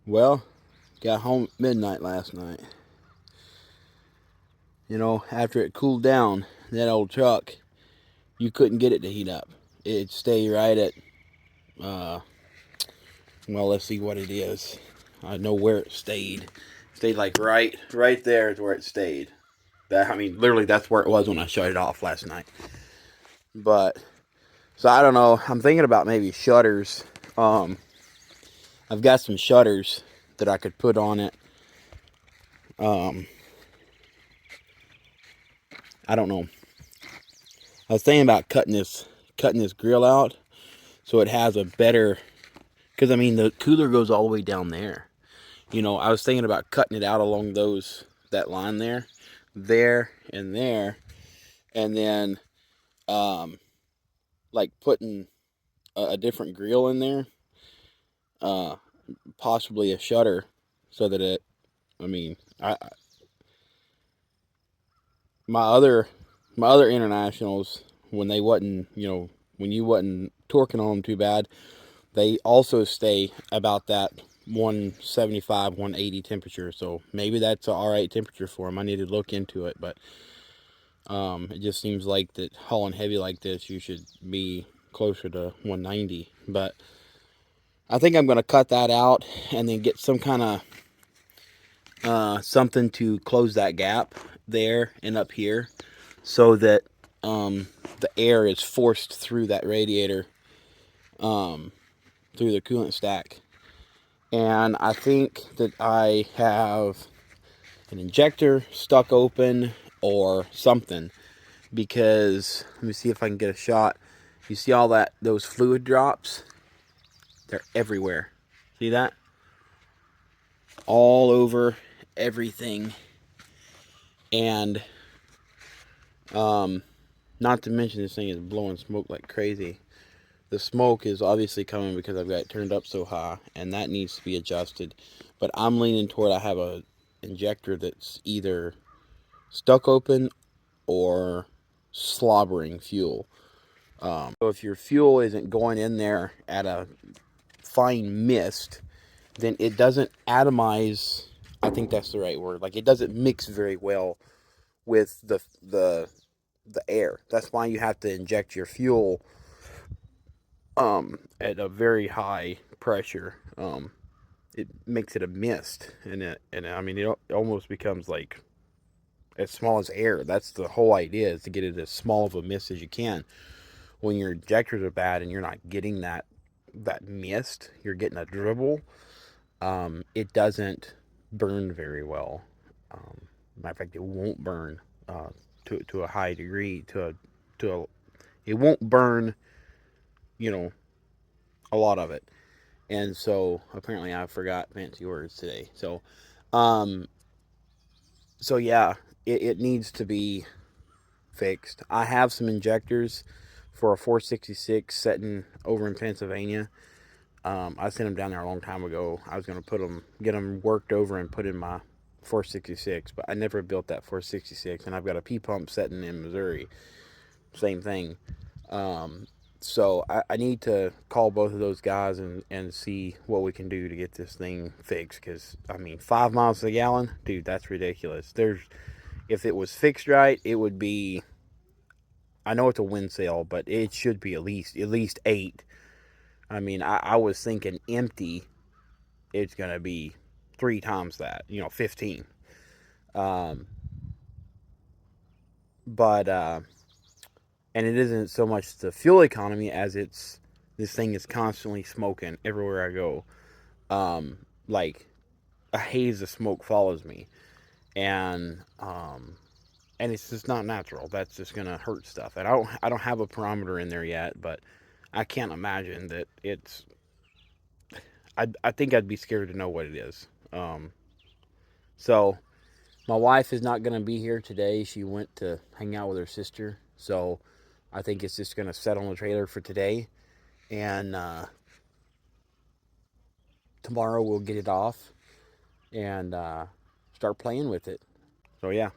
Well, got home at midnight last night. You know, after it cooled down, that old truck, you couldn't get it to heat up. It'd stay right at, uh, well, let's see what it is. I know where it stayed. Stayed like right there is where it stayed. I mean, literally, that's where it was when I shut it off last night. But so I don't know. I'm thinking about maybe shutters. Um, I've got some shutters that I could put on it. Um, I don't know. I was thinking about cutting this grill out so it has a better, because I mean the cooler goes all the way down there. You know, I was thinking about cutting it out along that line there and there, and then um, like putting a different grill in there, uh, possibly a shutter, so that it. I mean, my other my other internationals, when they wasn't, when you wasn't torquing on them too bad, they also stay about that 175, 180 temperature. So maybe that's an all right temperature for them. I need to look into it, but it just seems like that hauling heavy like this, you should be closer to 190. But I think I'm going to cut that out and then get some kind of something to close that gap there and up here, so that the air is forced through that radiator, through the coolant stack. And I think that I have an injector stuck open or something, because let me see if I can get a shot. You see all those fluid drops? They're everywhere. See that? All over everything. And not to mention, this thing is blowing smoke like crazy. The smoke is obviously coming because I've got it turned up so high, and that needs to be adjusted. But I'm leaning toward, I have a injector that's either stuck open or slobbering fuel. So if your fuel isn't going in there at a fine mist, then it doesn't atomize. I think that's the right word. Like, it doesn't mix very well with the air. That's why you have to inject your fuel at a very high pressure. It makes it a mist, and I mean, it almost becomes like as small as air. That's the whole idea, is to get it as small of a mist as you can. When your injectors are bad and you're not getting that mist, you're getting a dribble. It doesn't burn very well. Matter of fact, it won't burn to a high degree. It won't burn. You know, a lot of it. And so apparently I forgot fancy words today. Um, so yeah, it needs to be fixed. I have some injectors for a 466 setting over in Pennsylvania. I sent them down there a long time ago. I was going to get them worked over and put in my 466, but I never built that 466. And I've got a P pump setting in Missouri. Same thing. Um, so I need to call both of those guys and see what we can do to get this thing fixed. Because, I mean, 5 miles a gallon, dude, that's ridiculous. If it was fixed right, it would be. I know it's a wind sail, but it should be at least 8. I mean, I was thinking empty, it's gonna be 3 times that. 15. Um, but and it isn't so much the fuel economy as it's this thing is constantly smoking everywhere I go. Like a haze of smoke follows me, and it's just not natural. That's just gonna hurt stuff. And I don't have a parameter in there yet, but I can't imagine that it's. I think I'd be scared to know what it is. So my wife is not gonna be here today. She went to hang out with her sister, so I think it's just gonna set on the trailer for today, and tomorrow we'll get it off and start playing with it. So yeah.